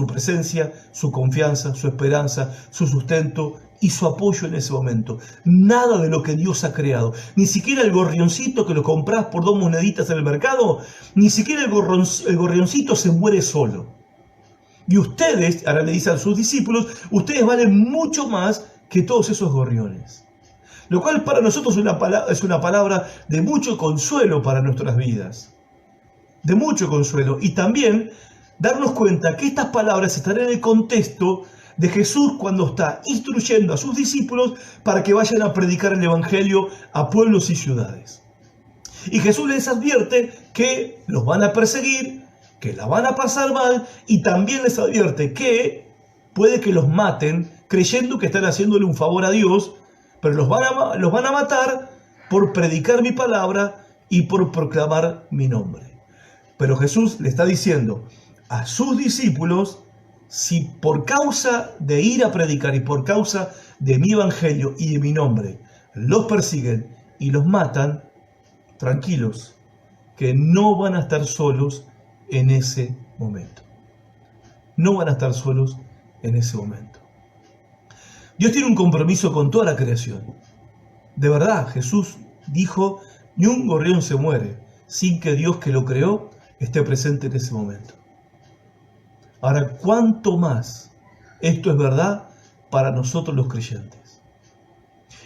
presencia, su confianza, su esperanza, su sustento y su apoyo en ese momento. Nada de lo que Dios ha creado, ni siquiera el gorrioncito que lo compras por 2 moneditas en el mercado, ni siquiera el gorrioncito se muere solo. Y ustedes, ahora le dicen a sus discípulos, ustedes valen mucho más que todos esos gorriones. Lo cual para nosotros es una palabra de mucho consuelo para nuestras vidas. De mucho consuelo. Y también darnos cuenta que estas palabras están en el contexto de Jesús cuando está instruyendo a sus discípulos para que vayan a predicar el Evangelio a pueblos y ciudades. Y Jesús les advierte que los van a perseguir, que la van a pasar mal, y también les advierte que puede que los maten creyendo que están haciéndole un favor a Dios, pero los van a matar por predicar mi palabra y por proclamar mi nombre. Pero Jesús le está diciendo a sus discípulos, si por causa de ir a predicar y por causa de mi evangelio y de mi nombre los persiguen y los matan, tranquilos, que no van a estar solos en ese momento. No van a estar solos en ese momento. Dios tiene un compromiso con toda la creación. De verdad, Jesús dijo, ni un gorrión se muere sin que Dios que lo creó esté presente en ese momento. Ahora, ¿cuánto más esto es verdad para nosotros los creyentes?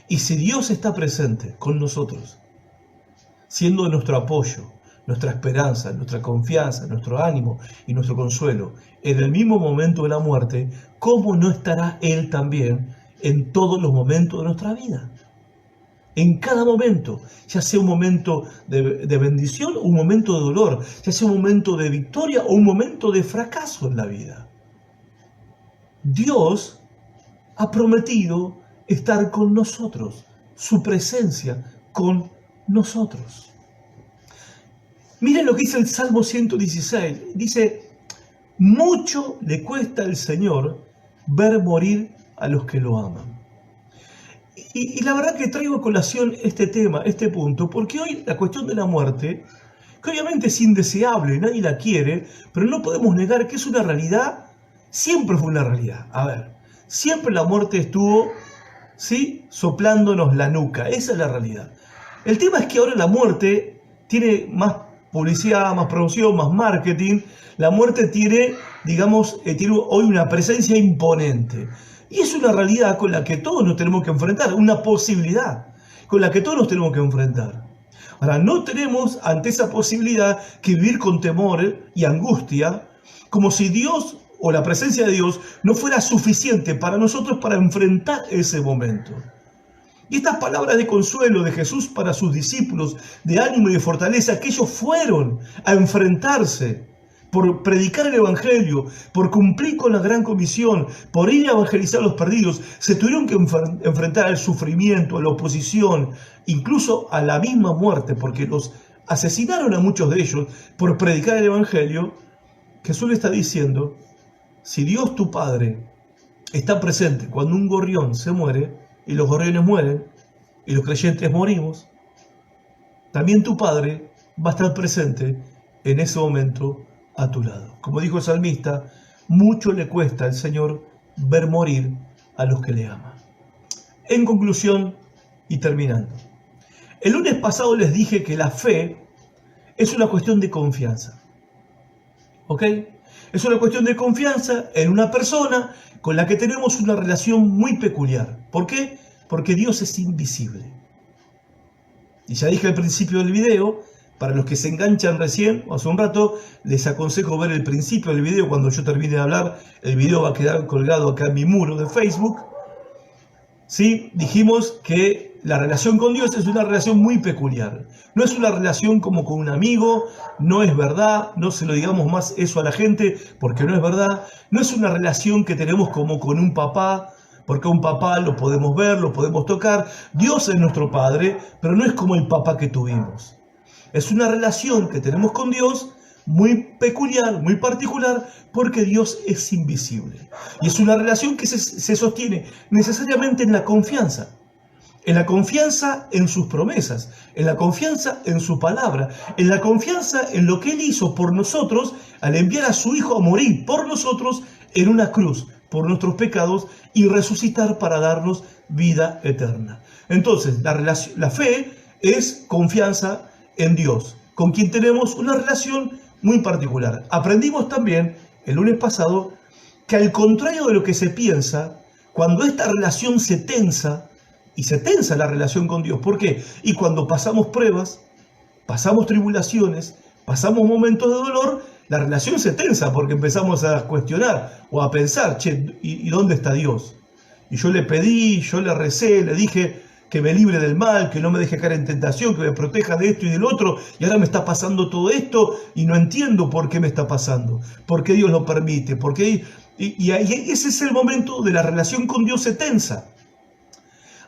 Y si Dios está presente con nosotros, siendo nuestro apoyo, nuestra esperanza, nuestra confianza, nuestro ánimo y nuestro consuelo, en el mismo momento de la muerte, ¿cómo no estará Él también en todos los momentos de nuestra vida? En cada momento, ya sea un momento de bendición o un momento de dolor, ya sea un momento de victoria o un momento de fracaso en la vida. Dios ha prometido estar con nosotros, su presencia con nosotros. Miren lo que dice el Salmo 116. Dice, mucho le cuesta al Señor ver morir a los que lo aman. Y la verdad que traigo a colación este tema, este punto, porque hoy la cuestión de la muerte, que obviamente es indeseable, nadie la quiere, pero no podemos negar que es una realidad, siempre fue una realidad. A ver, siempre la muerte estuvo, ¿sí?, soplándonos la nuca, esa es la realidad. El tema es que ahora la muerte tiene más publicidad, más promoción, más marketing. La muerte tiene, digamos, tiene hoy una presencia imponente. Y es una realidad con la que todos nos tenemos que enfrentar, una posibilidad con la que todos nos tenemos que enfrentar. Ahora, no tenemos ante esa posibilidad que vivir con temor y angustia, como si Dios o la presencia de Dios no fuera suficiente para nosotros para enfrentar ese momento. Y estas palabras de consuelo de Jesús para sus discípulos, de ánimo y de fortaleza, que ellos fueron a enfrentarse por predicar el Evangelio, por cumplir con la gran comisión, por ir a evangelizar a los perdidos, se tuvieron que enfrentar al sufrimiento, a la oposición, incluso a la misma muerte, porque los asesinaron a muchos de ellos por predicar el Evangelio. Jesús le está diciendo, si Dios tu Padre está presente cuando un gorrión se muere, y los gorriones mueren, y los creyentes morimos, también tu Padre va a estar presente en ese momento a tu lado. Como dijo el salmista, mucho le cuesta al Señor ver morir a los que le aman. En conclusión y terminando, el lunes pasado les dije que la fe es una cuestión de confianza. ¿Ok? Es una cuestión de confianza en una persona con la que tenemos una relación muy peculiar. ¿Por qué? Porque Dios es invisible. Y ya dije al principio del video, para los que se enganchan recién, hace un rato, les aconsejo ver el principio del video. Cuando yo termine de hablar, el video va a quedar colgado acá en mi muro de Facebook. ¿Sí? Dijimos que la relación con Dios es una relación muy peculiar. No es una relación como con un amigo, no es verdad, no se lo digamos más eso a la gente, porque no es verdad. No es una relación que tenemos como con un papá, porque a un papá lo podemos ver, lo podemos tocar. Dios es nuestro Padre, pero no es como el papá que tuvimos. Es una relación que tenemos con Dios muy peculiar, muy particular, porque Dios es invisible. Y es una relación que se sostiene necesariamente en la confianza. en la confianza en sus promesas, en la confianza en su palabra, en la confianza en lo que Él hizo por nosotros al enviar a su Hijo a morir por nosotros en una cruz, por nuestros pecados, y resucitar para darnos vida eterna. Entonces, la fe es confianza en Dios, con quien tenemos una relación muy particular. Aprendimos también el lunes pasado que, al contrario de lo que se piensa, cuando esta relación se tensa, y se tensa la relación con Dios, ¿por qué? Y cuando pasamos pruebas, pasamos tribulaciones, pasamos momentos de dolor, la relación se tensa porque empezamos a cuestionar o a pensar, che, ¿y dónde está Dios? Y yo le pedí, yo le recé, le dije que me libre del mal, que no me deje caer en tentación, que me proteja de esto y del otro, y ahora me está pasando todo esto y no entiendo por qué me está pasando, por qué Dios lo permite, por qué... Y ese es el momento de la relación con Dios se tensa.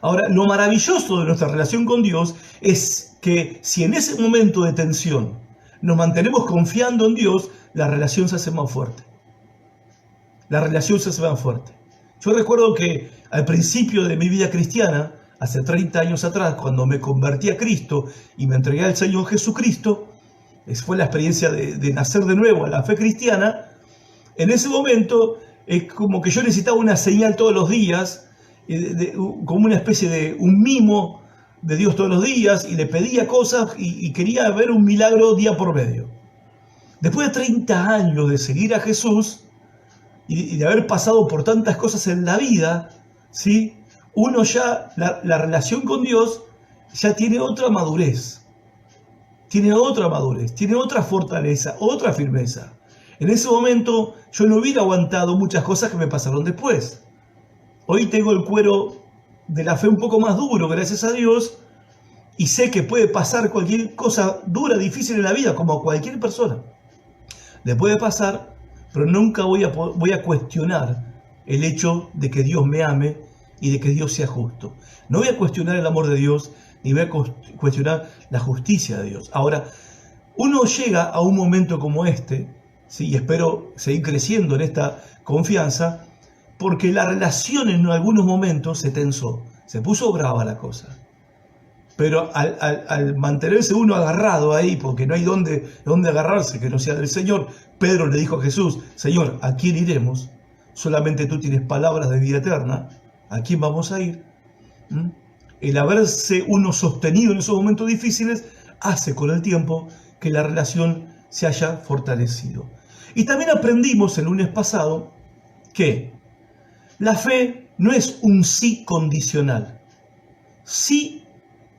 Ahora, lo maravilloso de nuestra relación con Dios es que si en ese momento de tensión nos mantenemos confiando en Dios, la relación se hace más fuerte. La relación se hace más fuerte. Yo recuerdo que al principio de mi vida cristiana, hace 30 años atrás, cuando me convertí a Cristo y me entregué al Señor Jesucristo, fue la experiencia de nacer de nuevo a la fe cristiana. En ese momento es como que yo necesitaba una señal todos los días, como una especie de un mimo de Dios todos los días, y le pedía cosas y quería ver un milagro día por medio. Después de 30 años de seguir a Jesús y de haber pasado por tantas cosas en la vida, ¿sí? Uno ya, la relación con Dios ya tiene otra madurez, tiene otra fortaleza, otra firmeza. En ese momento yo no hubiera aguantado muchas cosas que me pasaron después. Hoy tengo el cuero de la fe un poco más duro, gracias a Dios, y sé que puede pasar cualquier cosa dura, difícil en la vida, como a cualquier persona. Le puede pasar, pero nunca voy a cuestionar el hecho de que Dios me ame y de que Dios sea justo. No voy a cuestionar el amor de Dios, ni voy a cuestionar la justicia de Dios. Ahora, uno llega a un momento como este, ¿sí? Y espero seguir creciendo en esta confianza, porque la relación en algunos momentos se tensó, se puso brava la cosa. Pero al mantenerse uno agarrado ahí, porque no hay dónde agarrarse que no sea del Señor, Pedro le dijo a Jesús: Señor, ¿a quién iremos? Solamente tú tienes palabras de vida eterna. ¿A quién vamos a ir? El haberse uno sostenido en esos momentos difíciles hace con el tiempo que la relación se haya fortalecido. Y también aprendimos el lunes pasado que la fe no es un sí condicional. Sí,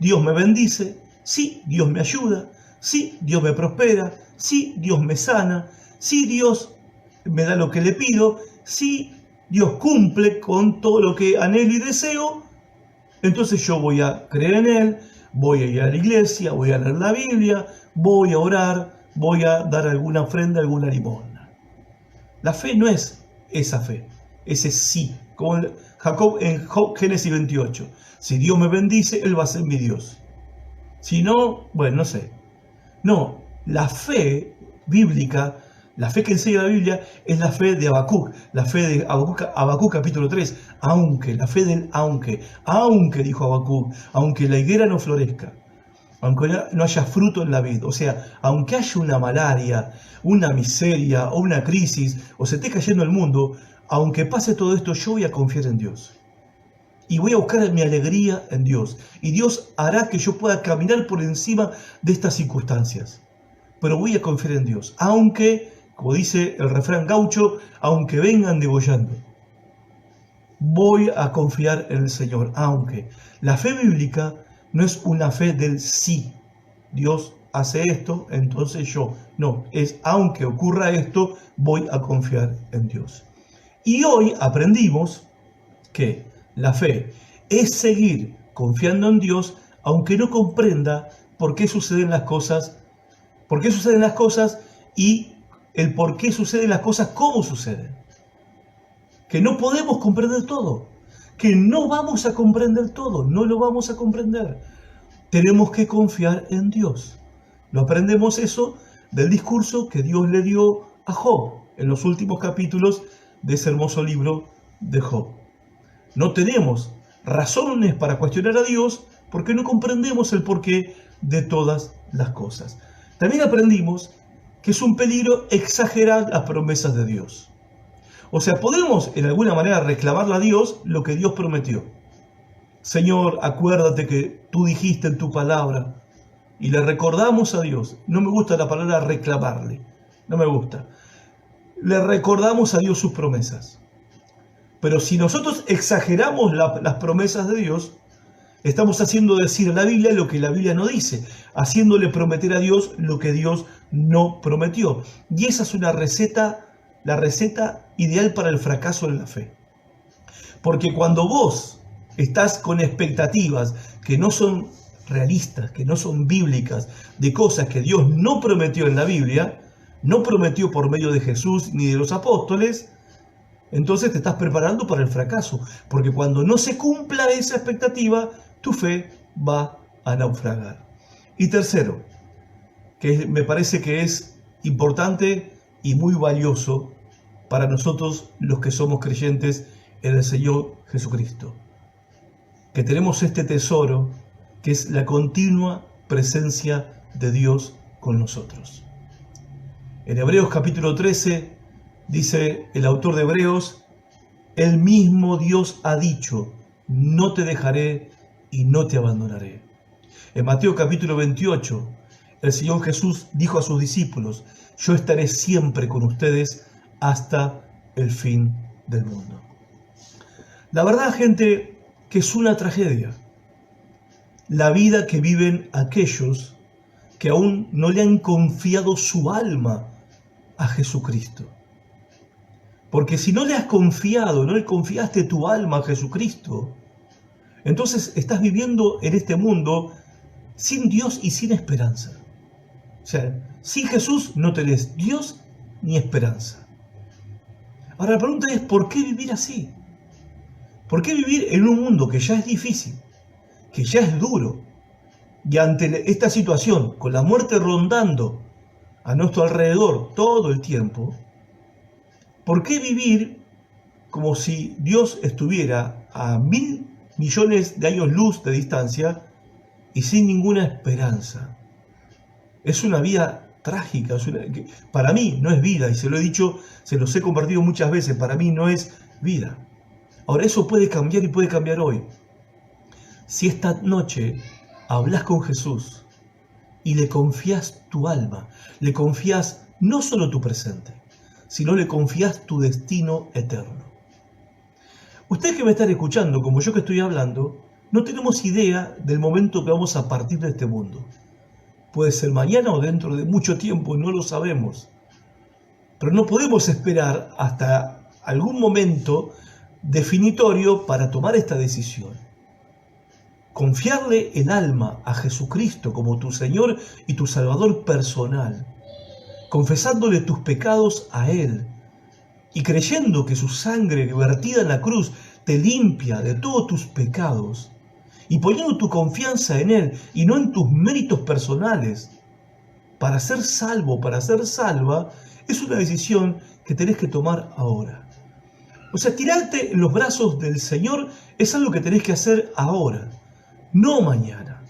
Dios me bendice. Sí, Dios me ayuda. Sí, Dios me prospera. Sí, Dios me sana. Sí, Dios me da lo que le pido. Sí, Dios cumple con todo lo que anhelo y deseo. Entonces yo voy a creer en Él, voy a ir a la iglesia, voy a leer la Biblia, voy a orar, voy a dar alguna ofrenda, alguna limosna. La fe no es esa fe, ese sí, como Jacob en Génesis 28. Si Dios me bendice, Él va a ser mi Dios. Si no, bueno, no sé. No, la fe bíblica, la fe que enseña la Biblia, es la fe de Habacuc, la fe de Habacuc capítulo 3. Aunque, la fe del aunque dijo Habacuc, aunque la higuera no florezca, aunque no haya fruto en la vid, o sea, aunque haya una malaria, una miseria o una crisis, o se esté cayendo el mundo, aunque pase todo esto, yo voy a confiar en Dios. Y voy a buscar mi alegría en Dios. Y Dios hará que yo pueda caminar por encima de estas circunstancias. Pero voy a confiar en Dios. Aunque, como dice el refrán gaucho, aunque vengan degollando. Voy a confiar en el Señor. Aunque la fe bíblica no es una fe del sí. Dios hace esto, entonces yo. No, es aunque ocurra esto, voy a confiar en Dios. Y hoy aprendimos que la fe es seguir confiando en Dios, aunque no comprenda por qué suceden las cosas, y el por qué suceden las cosas, cómo suceden. Que no podemos comprender todo, que no vamos a comprender todo, no lo vamos a comprender. Tenemos que confiar en Dios. Lo aprendemos eso del discurso que Dios le dio a Job en los últimos capítulos de ese hermoso libro de Job. No tenemos razones para cuestionar a Dios porque no comprendemos el porqué de todas las cosas. También aprendimos que es un peligro exagerar las promesas de Dios. O sea, podemos en alguna manera reclamarle a Dios lo que Dios prometió. Señor, acuérdate que tú dijiste en tu palabra, y le recordamos a Dios. No me gusta la palabra reclamarle, no me gusta. Le recordamos a Dios sus promesas. Pero si nosotros exageramos las promesas de Dios, estamos haciendo decir a la Biblia lo que la Biblia no dice, haciéndole prometer a Dios lo que Dios no prometió. Y esa es una receta, la receta ideal para el fracaso en la fe. Porque cuando vos estás con expectativas que no son realistas, que no son bíblicas, de cosas que Dios no prometió en la Biblia, no prometió por medio de Jesús ni de los apóstoles, entonces te estás preparando para el fracaso, porque cuando no se cumpla esa expectativa, tu fe va a naufragar. Y tercero, que me parece que es importante y muy valioso para nosotros los que somos creyentes en el Señor Jesucristo, que tenemos este tesoro que es la continua presencia de Dios con nosotros. En Hebreos capítulo 13 dice el autor de Hebreos, el mismo Dios ha dicho, no te dejaré y no te abandonaré. En Mateo capítulo 28, el Señor Jesús dijo a sus discípulos, yo estaré siempre con ustedes hasta el fin del mundo. La verdad, gente, que es una tragedia la vida que viven aquellos que aún no le han confiado su alma a Jesucristo. Porque si no le has confiado, no le confiaste tu alma a Jesucristo, entonces estás viviendo en este mundo sin Dios y sin esperanza. O sea, sin Jesús no tenés Dios ni esperanza. Ahora la pregunta es, ¿por qué vivir así? ¿Por qué vivir en un mundo que ya es difícil, que ya es duro, y ante esta situación, con la muerte rondando a nuestro alrededor todo el tiempo, ¿por qué vivir como si Dios estuviera a 1.000 millones de años luz de distancia y sin ninguna esperanza? Es una vida trágica, para mí no es vida, y se lo he dicho, se los he compartido muchas veces, para mí no es vida. Ahora eso puede cambiar y puede cambiar hoy. Si esta noche hablas con Jesús y le confías tu alma, le confías no solo tu presente, sino le confías tu destino eterno. Ustedes que me están escuchando, como yo que estoy hablando, no tenemos idea del momento que vamos a partir de este mundo. Puede ser mañana o dentro de mucho tiempo, no lo sabemos. Pero no podemos esperar hasta algún momento definitorio para tomar esta decisión. Confiarle el alma a Jesucristo como tu Señor y tu Salvador personal, confesándole tus pecados a Él y creyendo que su sangre vertida en la cruz te limpia de todos tus pecados, y poniendo tu confianza en Él y no en tus méritos personales, para ser salvo, para ser salva, es una decisión que tenés que tomar ahora. O sea, tirarte en los brazos del Señor es algo que tenés que hacer ahora, no mañana.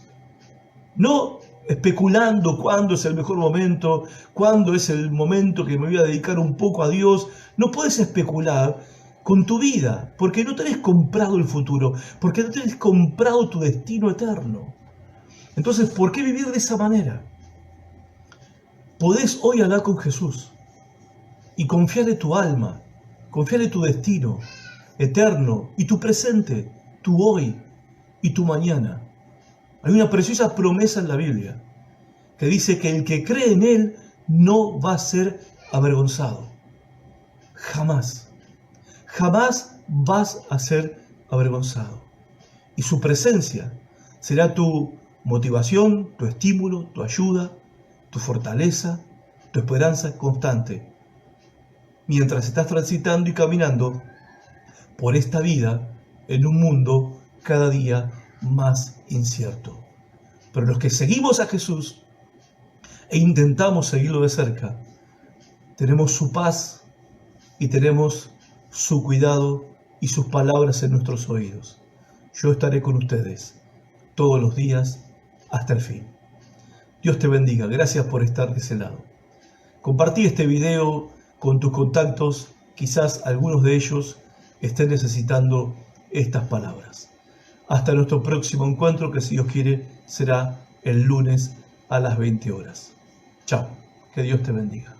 No especulando cuándo es el mejor momento, cuándo es el momento que me voy a dedicar un poco a Dios. No puedes especular con tu vida, porque no tenés comprado el futuro, porque no tenés comprado tu destino eterno. Entonces, ¿por qué vivir de esa manera? Podés hoy hablar con Jesús y confiarle tu alma, confiarle tu destino eterno y tu presente, tu hoy y tu mañana. Hay una preciosa promesa en la Biblia que dice que el que cree en Él no va a ser avergonzado. Jamás. Jamás vas a ser avergonzado. Y su presencia será tu motivación, tu estímulo, tu ayuda, tu fortaleza, tu esperanza constante. Mientras estás transitando y caminando por esta vida en un mundo cada día más incierto. Pero los que seguimos a Jesús e intentamos seguirlo de cerca, tenemos su paz y tenemos su cuidado y sus palabras en nuestros oídos. yo estaré con ustedes todos los días hasta el fin. Dios te bendiga. Gracias por estar de ese lado. Compartí este video con tus contactos. Quizás algunos de ellos estén necesitando estas palabras. Hasta nuestro próximo encuentro, que si Dios quiere será el lunes a las 20 horas. Chao. Que Dios te bendiga.